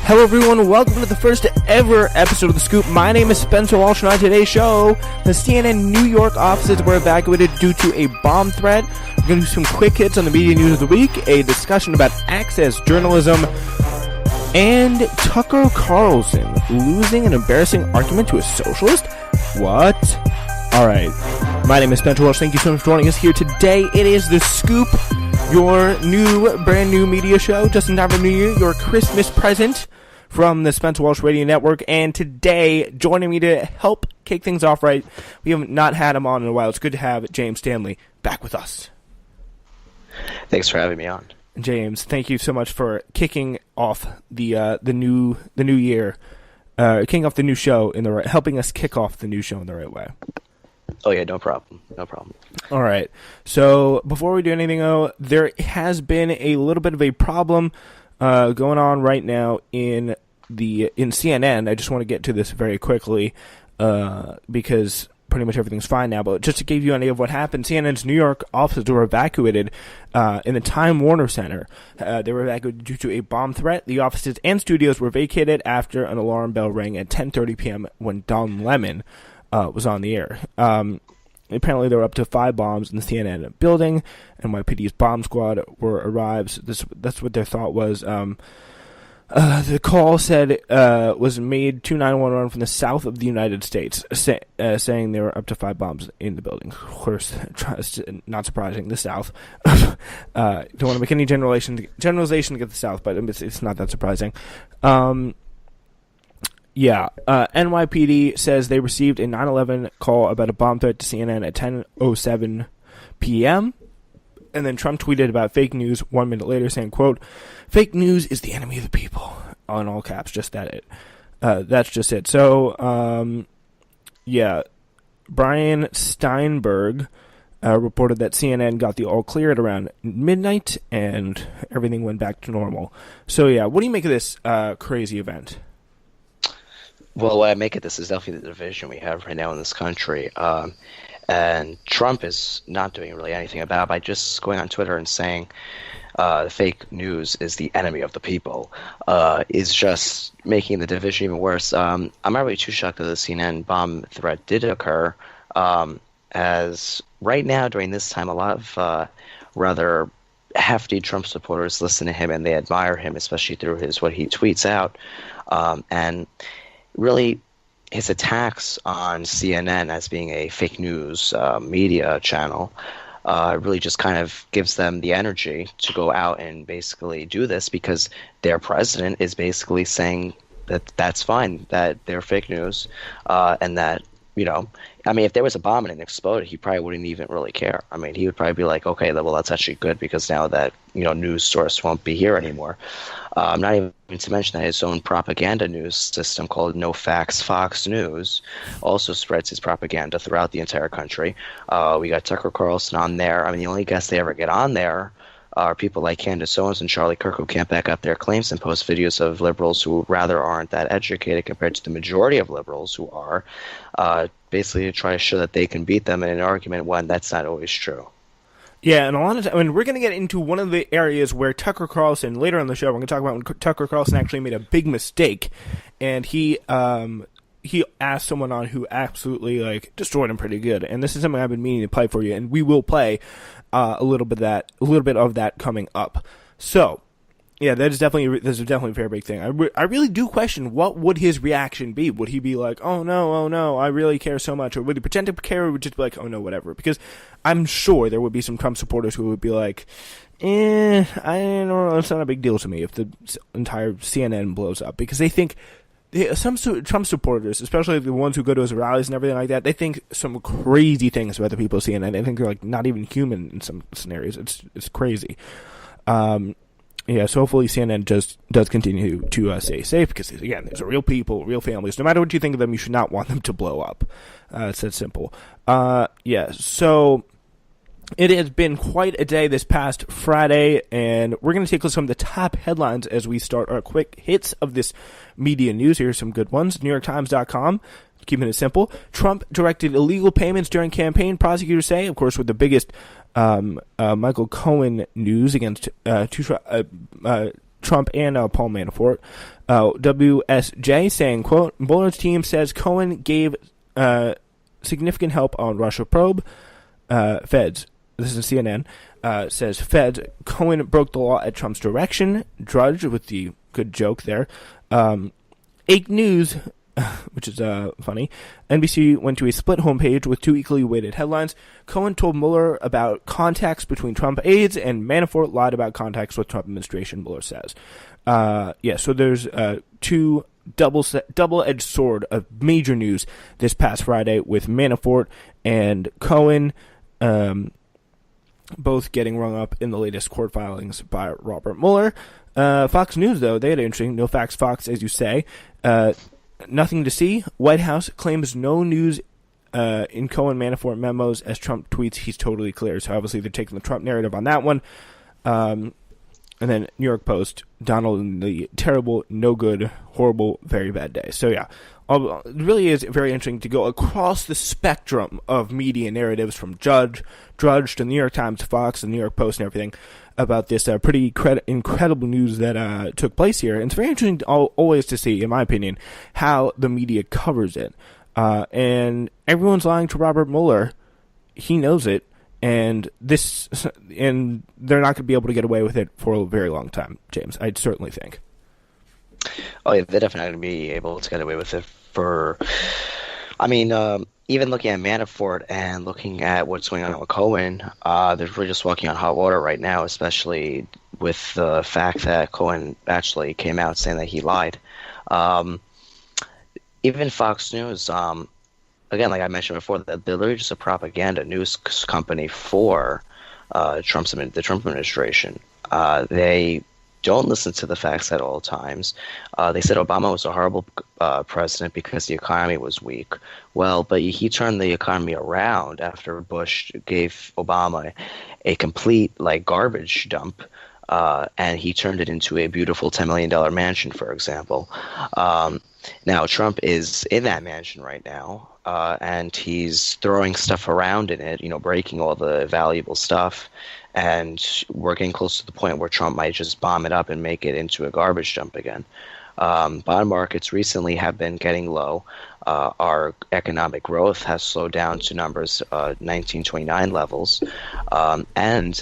Hello everyone, welcome to the first ever episode of The Scoop. My name is Spencer Walsh, and on today's show, the CNN New York offices were evacuated due to a bomb threat. We're going to do some quick hits on the media news of the week, a discussion about access journalism, and Tucker Carlson losing an embarrassing argument to a socialist? What? Alright, my name is Spencer Walsh. Thank you so much for joining us here today. It is The Scoop, your brand new media show, just in time for New Year, your Christmas present from the Spencer Walsh Radio Network. And today, joining me to help kick things off right, we have not had him on in a while. It's good to have James Stanley back with us. Thanks for having me on. James, thank you so much for kicking off the new year, kicking off the new show in the right, helping us kick off the new show in the right way. Oh yeah, no problem. All right. So before we do anything, though, there has been a little bit of a problem going on right now in CNN. I just want to get to this very quickly because pretty much everything's fine now. But just to give you an idea of what happened, CNN's New York offices were evacuated in the Time Warner Center. They were evacuated due to a bomb threat. The offices and studios were vacated after an alarm bell rang at 10:30 p.m. when Don Lemon was on the air. Apparently, there were up to 5 bombs in the CNN building. NYPD's bomb squad arrived. That's what their thought was. The call said was made to 911 from the south of the United States, saying there were up to 5 bombs in the building. Of course, not surprising, the South. Don't want to make any generalization to get the South, but it's not that surprising. NYPD says they received a 911 call about a bomb threat to CNN at 10:07 p.m. And then Trump tweeted about fake news 1 minute later, saying, quote, "Fake news is the enemy of the people," on all caps. Just that. That's just it. So, Brian Steinberg reported that CNN got the all clear at around midnight, and everything went back to normal. So, yeah, what do you make of this crazy event? Well, what I make of this is definitely the division we have right now in this country. And Trump is not doing really anything about it by just going on Twitter and saying fake news is the enemy of the people, is just making the division even worse. I'm not really too shocked that the CNN bomb threat did occur, as right now during this time a lot of rather hefty Trump supporters listen to him and they admire him, especially through what he tweets out. And really, his attacks on CNN as being a fake news media channel really just kind of gives them the energy to go out and basically do this, because their president is basically saying that that's fine, that they're fake news, and that, if there was a bomb and it exploded, he probably wouldn't even really care. I mean, he would probably be like, okay, well, that's actually good, because now that, news source won't be here anymore. Not even to mention that his own propaganda news system called No Facts Fox News also spreads his propaganda throughout the entire country. We got Tucker Carlson on there. I mean, the only guests they ever get on there are people like Candace Owens and Charlie Kirk, who can't back up their claims and post videos of liberals who rather aren't that educated compared to the majority of liberals who are, basically to try to show that they can beat them in an argument when that's not always true. Yeah, and a lot of time, we're going to get into one of the areas where Tucker Carlson, later on the show, we're going to talk about when Tucker Carlson actually made a big mistake, and he asked someone on who absolutely destroyed him pretty good. And this is something I've been meaning to play for you, and we will play a little bit of that coming up. So, yeah, that's definitely a very big thing. I really do question, what would his reaction be? Would he be like, oh no, I really care so much? Or would he pretend to care, or would he just be like, oh no, whatever? Because I'm sure there would be some Trump supporters who would be like, I don't know, it's not a big deal to me if the entire CNN blows up. Because they think, some Trump supporters, especially the ones who go to his rallies and everything like that, they think some crazy things about the people of CNN. They think they're not even human in some scenarios. It's crazy. Yeah, so hopefully CNN does continue to stay safe, because, again, there's real people, real families. No matter what you think of them, you should not want them to blow up. It's that simple. So it has been quite a day this past Friday, and we're going to take a look at some of the top headlines as we start our quick hits of this media news. Here are some good ones. NewYorkTimes.com. Keeping it simple. Trump directed illegal payments during campaign, prosecutors say, of course, with the biggest Michael Cohen news against Trump and Paul Manafort. WSJ saying, quote, Mueller's team says Cohen gave significant help on Russia probe. Feds, this is CNN, says Feds, Cohen broke the law at Trump's direction. Drudge with the good joke there. 8 News, which is funny. NBC went to a split homepage with 2 equally weighted headlines. Cohen told Mueller about contacts between Trump aides, and Manafort lied about contacts with Trump administration, Mueller says. So there's 2 double-edged sword of major news this past Friday with Manafort and Cohen both getting rung up in the latest court filings by Robert Mueller. Fox News, though, they had interesting. No facts, Fox, as you say. Nothing to see. White House claims no news in Cohen Manafort memos as Trump tweets he's totally clear. So obviously they're taking the Trump narrative on that one. And then New York Post, Donald in the terrible, no good, horrible, very bad day. So yeah, it really is very interesting to go across the spectrum of media narratives from Drudge to New York Times, Fox, and New York Post and everything about this pretty incredible news that took place here. And it's very interesting always to see, in my opinion, how the media covers it. And everyone's lying to Robert Mueller. He knows it. And they're not going to be able to get away with it for a very long time, James. I certainly think. Oh yeah, they're definitely going to be able to get away with it for. I mean, even looking at Manafort and looking at what's going on with Cohen, they're really just walking on hot water right now, especially with the fact that Cohen actually came out saying that he lied. Even Fox News. Again, like I mentioned before, they're literally just a propaganda news company for the Trump administration. They don't listen to the facts at all times. They said Obama was a horrible president because the economy was weak. Well, but he turned the economy around after Bush gave Obama a complete garbage dump. And he turned it into a beautiful $10 million mansion, for example. Now, Trump is in that mansion right now, and he's throwing stuff around in it, breaking all the valuable stuff. And we're getting close to the point where Trump might just bomb it up and make it into a garbage dump again. Bond markets recently have been getting low. Our economic growth has slowed down to numbers 1929 levels, and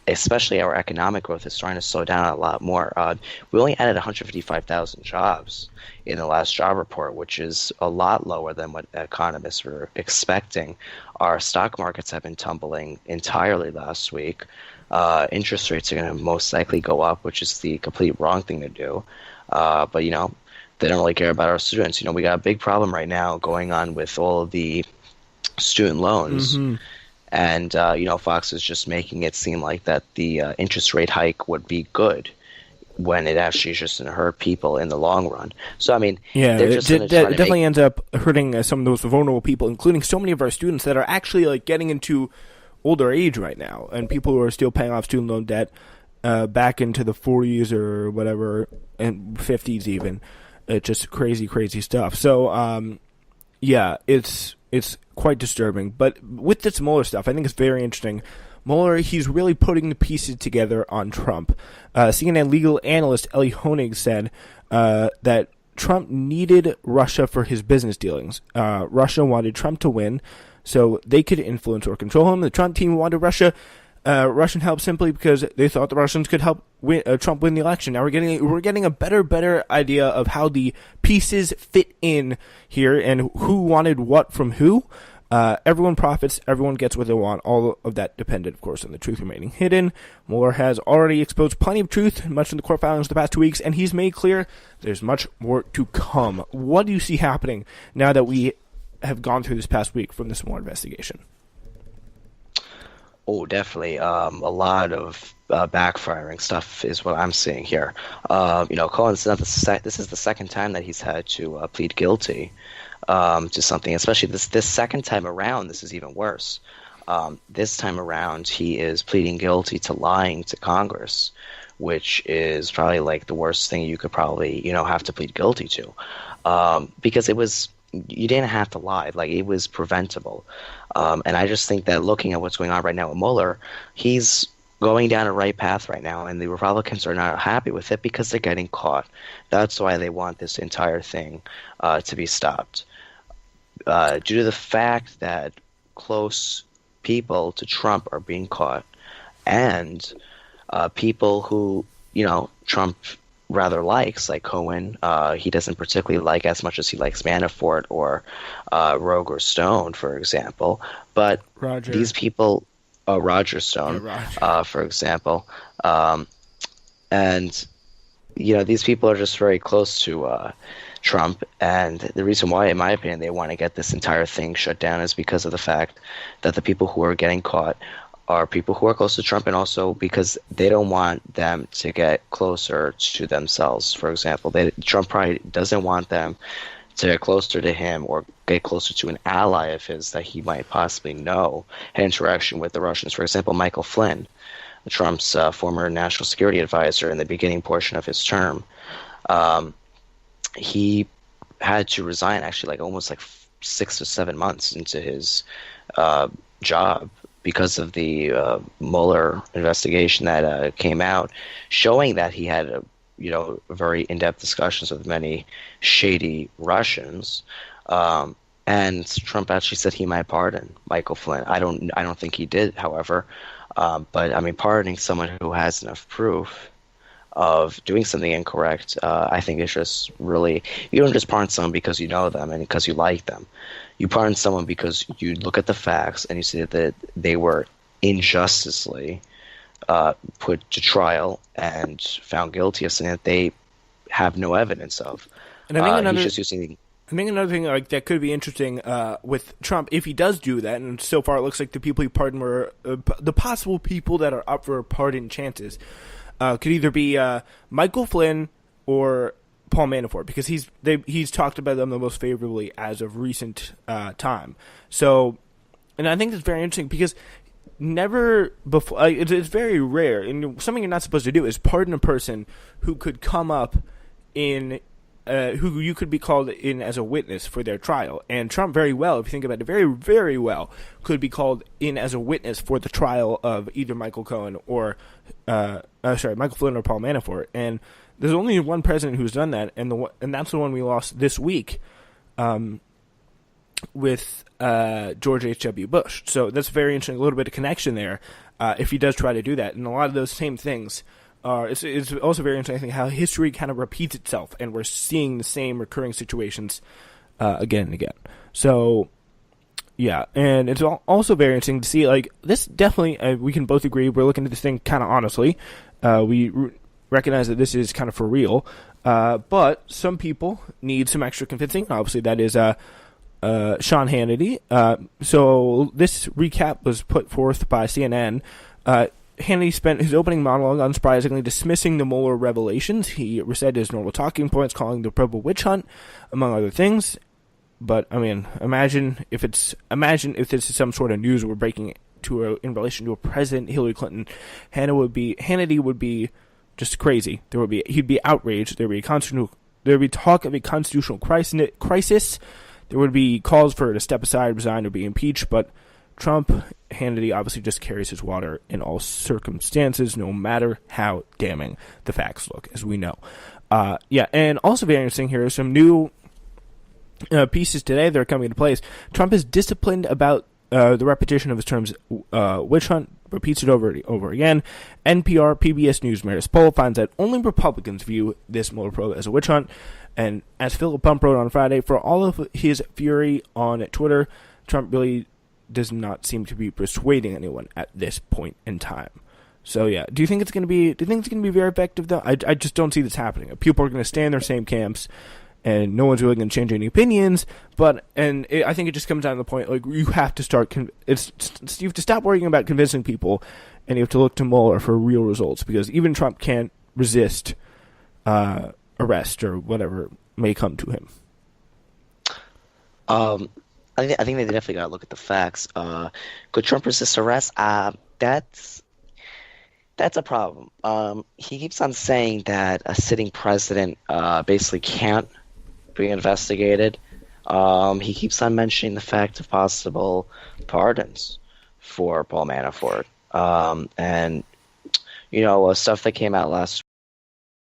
especially our economic growth is starting to slow down a lot more. We only added 155,000 jobs in the last job report, which is a lot lower than what economists were expecting. Our stock markets have been tumbling entirely last week. Interest rates are going to most likely go up, which is the complete wrong thing to do. But, they don't really care about our students. We got a big problem right now going on with all of the student loans. Mm-hmm. And, Fox is just making it seem like that the interest rate hike would be good when it actually is just going to hurt people in the long run. So, I mean, it definitely ends up hurting some of those vulnerable people, including so many of our students that are actually getting into older age right now, and people who are still paying off student loan debt back into the 40s or whatever, and 50s even. It's just crazy, crazy stuff. So, it's quite disturbing. But with this Mueller stuff, I think it's very interesting. Mueller, he's really putting the pieces together on Trump. CNN legal analyst Ellie Honig said that Trump needed Russia for his business dealings. Russia wanted Trump to win so they could influence or control him. The Trump team wanted Russian help simply because they thought the Russians could help Trump win the election. Now we're getting a better idea of how the pieces fit in here and who wanted what from who. Everyone profits, everyone gets what they want. All of that dependent, of course, on the truth remaining hidden. Mueller has already exposed plenty of truth, much in the court filings the past 2 weeks, and he's made clear there's much more to come. What do you see happening now that we have gone through this past week from this Mueller investigation? Oh, definitely. A lot of backfiring stuff is what I'm seeing here. Cohen's this is the second time that he's had to plead guilty to something, especially this second time around. This is even worse. This time around, he is pleading guilty to lying to Congress, which is probably the worst thing you could probably have to plead guilty to, because you didn't have to lie. It was preventable. And I just think that looking at what's going on right now with Mueller, he's going down a right path right now, and the Republicans are not happy with it because they're getting caught. That's why they want this entire thing to be stopped. Due to the fact that close people to Trump are being caught, and people who, Trump rather likes, like Cohen, he doesn't particularly like as much as he likes Manafort or Roger Stone, for example. But Roger. these people, Roger Stone, for example, and these people are just very close to Trump, and the reason why, in my opinion, they want to get this entire thing shut down is because of the fact that the people who are getting caught are people who are close to Trump, and also because they don't want them to get closer to themselves. For example, Trump probably doesn't want them to get closer to him or get closer to an ally of his that he might possibly know had interaction with the Russians. For example, Michael Flynn, Trump's former national security advisor in the beginning portion of his term. He had to resign actually almost 6 to 7 months into his job because of the Mueller investigation that came out, showing that he had very in-depth discussions with many shady Russians. And Trump actually said he might pardon Michael Flynn. I don't think he did, however. But I mean, pardoning someone who has enough proof of doing something incorrect, I think it's just really, you don't just pardon someone because you know them and because you like them. You pardon someone because you look at the facts and you see that they were injustly put to trial and found guilty of something that they have no evidence of. And I think he's just using. I think another thing that could be interesting with Trump, if he does do that, and so far it looks like the people he pardoned were the possible people that are up for pardon chances, could either be Michael Flynn or Paul Manafort, because he's talked about them the most favorably as of recent time. So, and I think that's very interesting because never before, it's very rare, and something you're not supposed to do is pardon a person who could come up in. Who you could be called in as a witness for their trial. And Trump very well, if you think about it, very, very well, could be called in as a witness for the trial of either Michael Cohen or, Michael Flynn or Paul Manafort. And there's only one president who's done that, and that's the one we lost this week with George H.W. Bush. So that's very interesting, a little bit of connection there if he does try to do that. And a lot of those same things it's also very interesting how history kind of repeats itself, and we're seeing the same recurring situations again and again. So, yeah, and it's also very interesting to see, this definitely, we can both agree, we're looking at this thing kind of honestly. We recognize that this is kind of for real, but some people need some extra convincing. Obviously, that is Sean Hannity. So this recap was put forth by CNN. Hannity spent his opening monologue unsurprisingly dismissing the Mueller revelations. He recited his normal talking points, calling the probe a witch hunt, among other things. But I mean, imagine if this is some sort of news we're breaking in relation to a President Hillary Clinton. Hannity would be just crazy. He'd be outraged. There would be talk of a constitutional crisis. There would be calls for her to step aside, resign, or be impeached. But Hannity obviously just carries his water in all circumstances, no matter how damning the facts look, as we know. And also very interesting here are some new pieces today that are coming into place. Trump is disciplined about the repetition of his terms witch hunt, repeats it over and over again. NPR, PBS News Meredith poll finds that only Republicans view this Mueller probe as a witch hunt. And as Philip Bump wrote on Friday, for all of his fury on Twitter, Trump really does not seem to be persuading anyone at this point in time. So yeah, do you think it's going to be very effective though? I just don't see this happening. People are going to stay in their same camps, and no one's really going to change any opinions. I think it just comes down to the point you have to you have to stop worrying about convincing people, and you have to look to Mueller for real results, because even Trump can't resist arrest or whatever may come to him. I think they definitely got to look at the facts. Could Trump resist arrest? That's a problem. He keeps on saying that a sitting president basically can't be investigated. He keeps on mentioning the fact of possible pardons for Paul Manafort. And stuff that came out last